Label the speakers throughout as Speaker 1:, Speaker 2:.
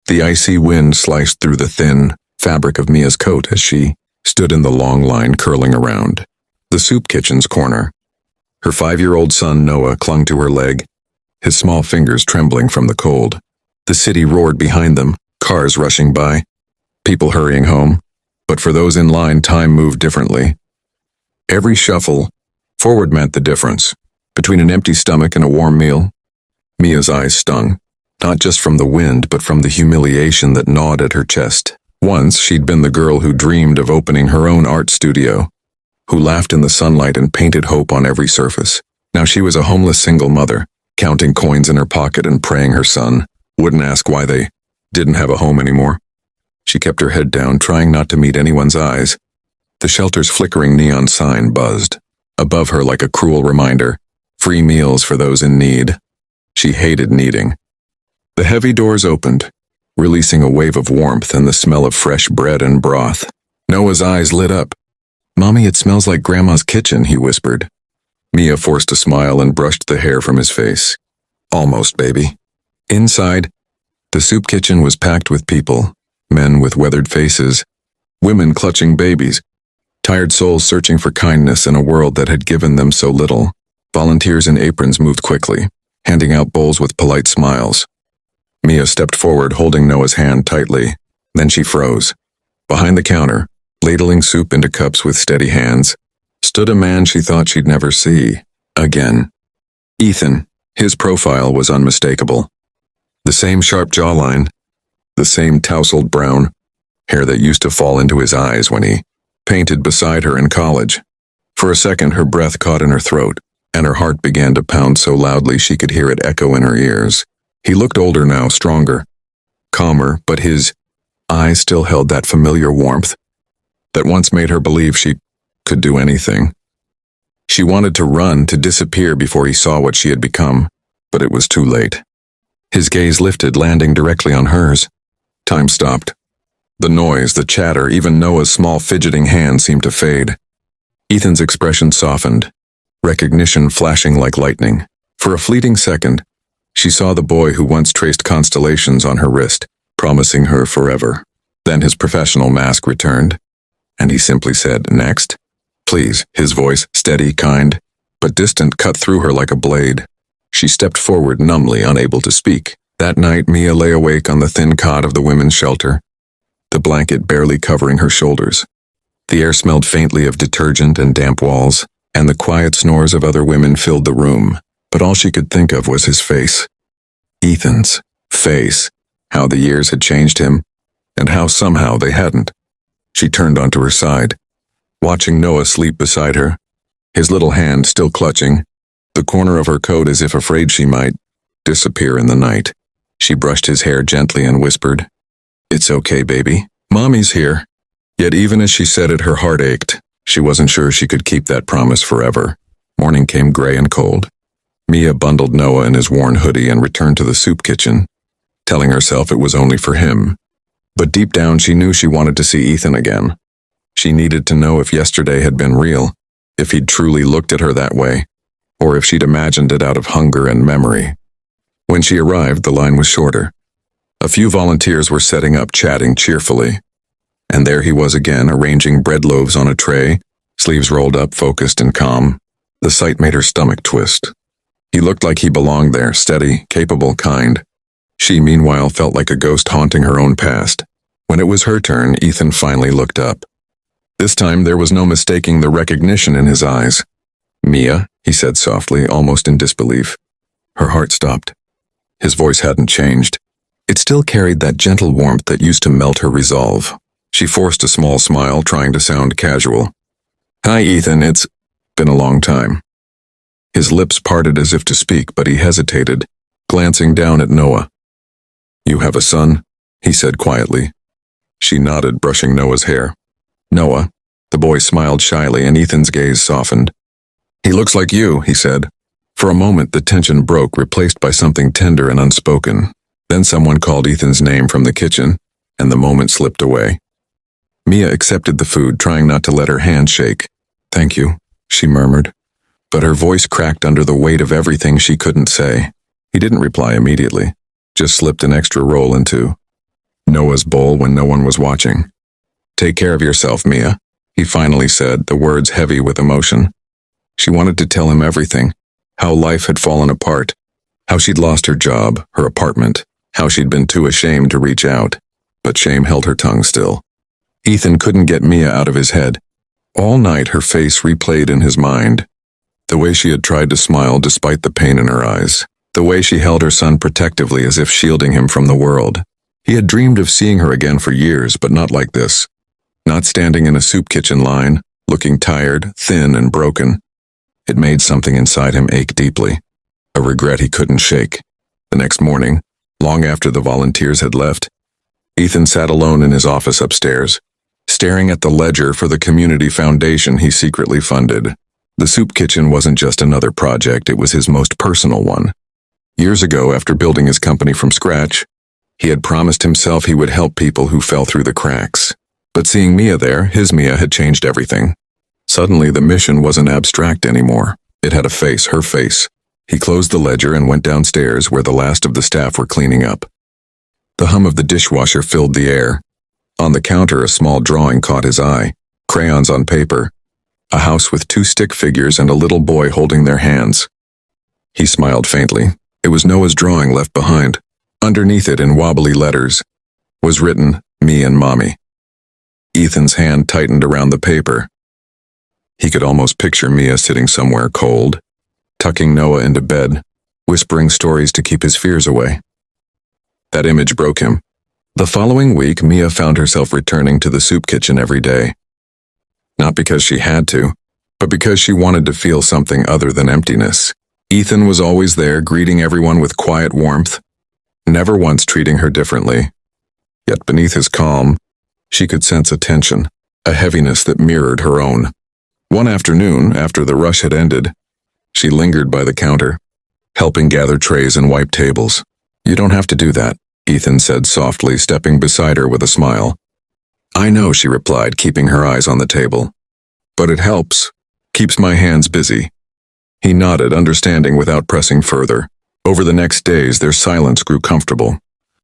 Speaker 1: The icy wind sliced through the thin fabric of Mia's coat as she stood in the long line curling around the soup kitchen's corner. Her 5-year-old son Noah clung to her leg, his small fingers trembling from the cold. The city roared behind them, cars rushing by, people hurrying home, but for those in line time moved differently. Every shuffle forward meant the difference between an empty stomach and a warm meal. Mia's eyes stung, not just from the wind but from the humiliation that gnawed at her chest. Once she'd been the girl who dreamed of opening her own art studio, who laughed in the sunlight and painted hope on every surface. Now she was a homeless single mother, counting coins in her pocket and praying her son wouldn't ask why they didn't have a home anymore. She kept her head down, trying not to meet anyone's eyes. The shelter's flickering neon sign buzzed above her like a cruel reminder, free meals for those in need. She hated needing. The heavy doors opened, releasing a wave of warmth and the smell of fresh bread and broth. Noah's eyes lit up. "Mommy, it smells like Grandma's kitchen," he whispered. Mia forced a smile and brushed the hair from his face. "Almost, baby." Inside, the soup kitchen was packed with people, men with weathered faces, women clutching babies, tired souls searching for kindness in a world that had given them so little. Volunteers in aprons moved quickly, handing out bowls with polite smiles. Mia stepped forward, holding Noah's hand tightly. Then she froze. Behind the counter, ladling soup into cups with steady hands, stood a man she thought she'd never see again. Ethan. His profile was unmistakable. The same sharp jawline, the same tousled brown hair that used to fall into his eyes when he painted beside her in college. For a second, her breath caught in her throat, and her heart began to pound so loudly she could hear it echo in her ears. He looked older now, stronger, calmer, but his eyes still held that familiar warmth that once made her believe she could do anything. She wanted to run, to disappear before he saw what she had become, but it was too late. His gaze lifted, landing directly on hers. Time stopped. The noise, the chatter, even Noah's small fidgeting hand seemed to fade. Ethan's expression softened, recognition flashing like lightning. For a fleeting second, she saw the boy who once traced constellations on her wrist, promising her forever. Then his professional mask returned, and he simply said, "Next." "Please," his voice, steady, kind, but distant, cut through her like a blade. She stepped forward, numbly, unable to speak. That night, Mia lay awake on the thin cot of the women's shelter, the blanket barely covering her shoulders. The air smelled faintly of detergent and damp walls, and the quiet snores of other women filled the room, but all she could think of was his face. Ethan's face. How the years had changed him, and how somehow they hadn't. She turned onto her side, watching Noah sleep beside her, his little hand still clutching the corner of her coat as if afraid she might disappear in the night. She brushed his hair gently and whispered, "It's okay, baby. Mommy's here." Yet even as she said it, her heart ached. She wasn't sure she could keep that promise forever. Morning came gray and cold. Mia bundled Noah in his worn hoodie and returned to the soup kitchen, telling herself it was only for him. But deep down she knew she wanted to see Ethan again. She needed to know if yesterday had been real, if he'd truly looked at her that way, or if she'd imagined it out of hunger and memory. When she arrived, the line was shorter. A few volunteers were setting up, chatting cheerfully. And there he was again, arranging bread loaves on a tray, sleeves rolled up, focused and calm. The sight made her stomach twist. He looked like he belonged there, steady, capable, kind. She, meanwhile, felt like a ghost haunting her own past. When it was her turn, Ethan finally looked up. This time there was no mistaking the recognition in his eyes. "Mia," he said softly, almost in disbelief. Her heart stopped. His voice hadn't changed. It still carried that gentle warmth that used to melt her resolve. She forced a small smile, trying to sound casual. "Hi, Ethan, it's been a long time." His lips parted as if to speak, but he hesitated, glancing down at Noah. "You have a son?" he said quietly. She nodded, brushing Noah's hair. "Noah." The boy smiled shyly, and Ethan's gaze softened. "He looks like you," he said. For a moment, the tension broke, replaced by something tender and unspoken. Then someone called Ethan's name from the kitchen, and the moment slipped away. Mia accepted the food, trying not to let her hand shake. "Thank you," she murmured. But her voice cracked under the weight of everything she couldn't say. He didn't reply immediately, just slipped an extra roll into Noah's bowl when no one was watching. "Take care of yourself, Mia," he finally said, the words heavy with emotion. She wanted to tell him everything, how life had fallen apart, how she'd lost her job, her apartment, how she'd been too ashamed to reach out, but shame held her tongue still. Ethan couldn't get Mia out of his head. All night her face replayed in his mind. The way she had tried to smile despite the pain in her eyes. The way she held her son protectively as if shielding him from the world. He had dreamed of seeing her again for years, but not like this. Not standing in a soup kitchen line, looking tired, thin, and broken. It made something inside him ache deeply. A regret he couldn't shake. The next morning, long after the volunteers had left, Ethan sat alone in his office upstairs, staring at the ledger for the community foundation he secretly funded. The soup kitchen wasn't just another project, it was his most personal one. Years ago, after building his company from scratch, he had promised himself he would help people who fell through the cracks. But seeing Mia there, his Mia had changed everything. Suddenly, the mission wasn't abstract anymore. It had a face, her face. He closed the ledger and went downstairs where the last of the staff were cleaning up. The hum of the dishwasher filled the air. On the counter, a small drawing caught his eye. Crayons on paper. A house with 2 stick figures and a little boy holding their hands. He smiled faintly. It was Noah's drawing left behind. Underneath it, in wobbly letters, was written, "Me and Mommy." Ethan's hand tightened around the paper. He could almost picture Mia sitting somewhere cold, tucking Noah into bed, whispering stories to keep his fears away. That image broke him. The following week, Mia found herself returning to the soup kitchen every day. Not because she had to, but because she wanted to feel something other than emptiness. Ethan was always there, greeting everyone with quiet warmth, never once treating her differently. Yet beneath his calm, she could sense a tension, a heaviness that mirrored her own. One afternoon, after the rush had ended, she lingered by the counter, helping gather trays and wipe tables. "You don't have to do that," Ethan said softly, stepping beside her with a smile. "I know," she replied, keeping her eyes on the table. "But it helps. Keeps my hands busy." He nodded, understanding without pressing further. Over the next days, their silence grew comfortable.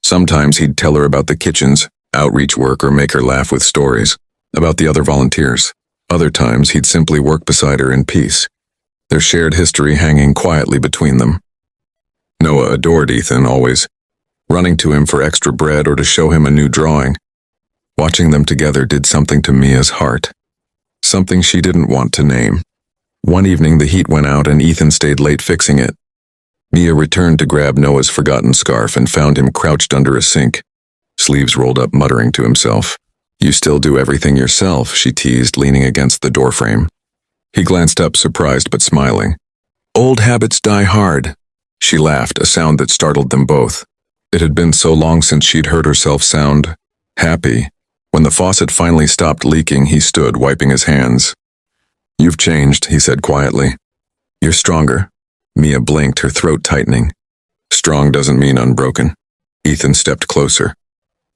Speaker 1: Sometimes he'd tell her about the kitchen's outreach work or make her laugh with stories about the other volunteers. Other times, he'd simply work beside her in peace, their shared history hanging quietly between them. Noah adored Ethan, always running to him for extra bread or to show him a new drawing. Watching them together did something to Mia's heart, something she didn't want to name. One evening the heat went out and Ethan stayed late fixing it. Mia returned to grab Noah's forgotten scarf and found him crouched under a sink, sleeves rolled up, muttering to himself. "You still do everything yourself," she teased, leaning against the doorframe. He glanced up, surprised but smiling. "Old habits die hard," she laughed, a sound that startled them both. It had been so long since she'd heard herself sound happy. When the faucet finally stopped leaking, he stood, wiping his hands. "You've changed," he said quietly. "You're stronger." Mia blinked, her throat tightening. "Strong doesn't mean unbroken." Ethan stepped closer,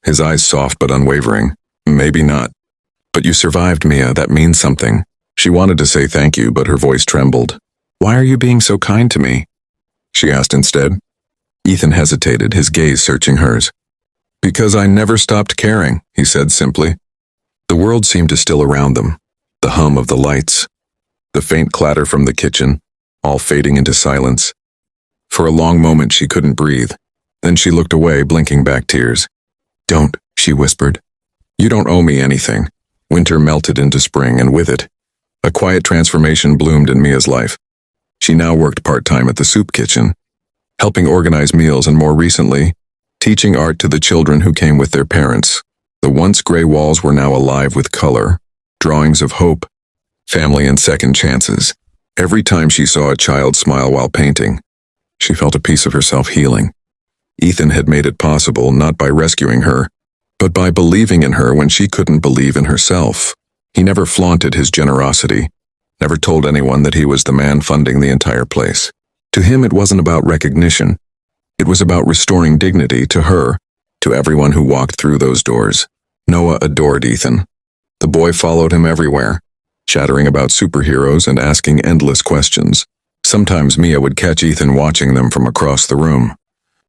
Speaker 1: his eyes soft but unwavering. "Maybe not. But you survived, Mia. That means something." She wanted to say thank you, but her voice trembled. "Why are you being so kind to me?" she asked instead. Ethan hesitated, his gaze searching hers. "Because I never stopped caring," he said simply. The world seemed to still around them. The hum of the lights, the faint clatter from the kitchen, all fading into silence. For a long moment she couldn't breathe. Then she looked away, blinking back tears. "Don't," she whispered. "You don't owe me anything." Winter melted into spring, and with it, a quiet transformation bloomed in Mia's life. She now worked part-time at the soup kitchen, helping organize meals and, more recently, teaching art to the children who came with their parents. The once gray walls were now alive with color, drawings of hope, family, and second chances. Every time she saw a child smile while painting, she felt a piece of herself healing. Ethan had made it possible not by rescuing her, but by believing in her when she couldn't believe in herself. He never flaunted his generosity, never told anyone that he was the man funding the entire place. To him, it wasn't about recognition. It was about restoring dignity to her, to everyone who walked through those doors. Noah adored Ethan. The boy followed him everywhere, chattering about superheroes and asking endless questions. Sometimes Mia would catch Ethan watching them from across the room,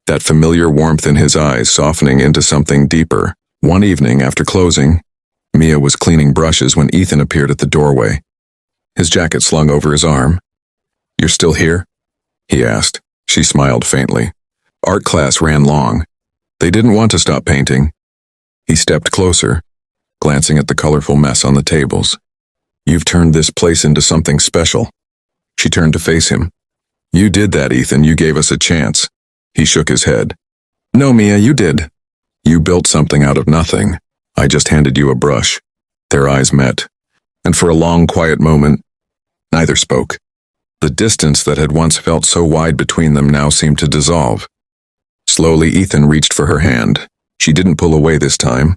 Speaker 1: that familiar warmth in his eyes softening into something deeper. One evening after closing, Mia was cleaning brushes when Ethan appeared at the doorway, his jacket slung over his arm. "You're still here?" he asked. She smiled faintly. Art class ran long. They didn't want to stop painting. He stepped closer, glancing at the colorful mess on the tables. "You've turned this place into something special." She turned to face him. "You did that, Ethan. You gave us a chance." He shook his head. "No, Mia, you did. You built something out of nothing. I just handed you a brush." Their eyes met, and for a long, quiet moment, neither spoke. The distance that had once felt so wide between them now seemed to dissolve. Slowly, Ethan reached for her hand. She didn't pull away this time.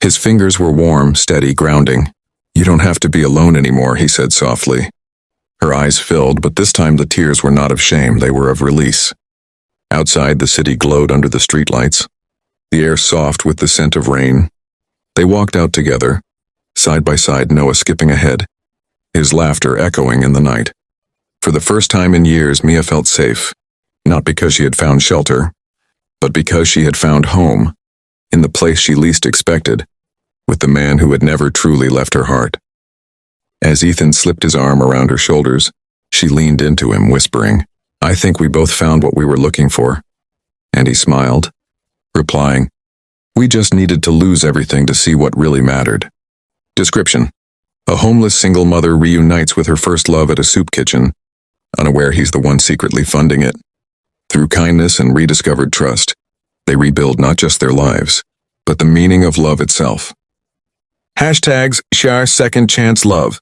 Speaker 1: His fingers were warm, steady, grounding. "You don't have to be alone anymore," he said softly. Her eyes filled, but this time the tears were not of shame, they were of release. Outside, the city glowed under the streetlights, the air soft with the scent of rain. They walked out together, side by side, Noah skipping ahead, his laughter echoing in the night. For the first time in years, Mia felt safe, not because she had found shelter, but because she had found home, in the place she least expected, with the man who had never truly left her heart. As Ethan slipped his arm around her shoulders, she leaned into him, whispering, "I think we both found what we were looking for." And he smiled, replying, "We just needed to lose everything to see what really mattered." Description: a homeless single mother reunites with her first love at a soup kitchen, unaware he's the one secretly funding it. Through kindness and rediscovered trust, they rebuild not just their lives, but the meaning of love itself. #ShareSecondChanceLove